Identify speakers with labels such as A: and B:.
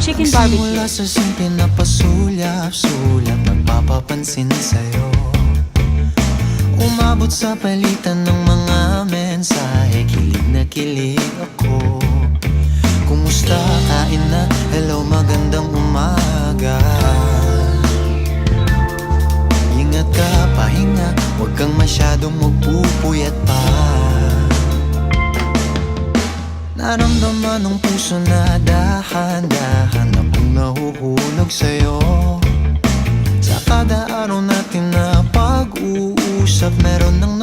A: chicken barbecue.
B: Simula sa simple na pasulyap-sulyap, nagpapapansin sa'yo. Umabot sa palitan ng mga mensahe, kilig na kilig ako. Kumusta, kain na, hello, magandang umaga. Ingat ka, pahinga, huwag kang masyadong magpupuyat pa. Naramdaman ng puso na dahan-dahan akong nahuhulog sa'yo. Sa kada araw natin na pag-uusap, meron ng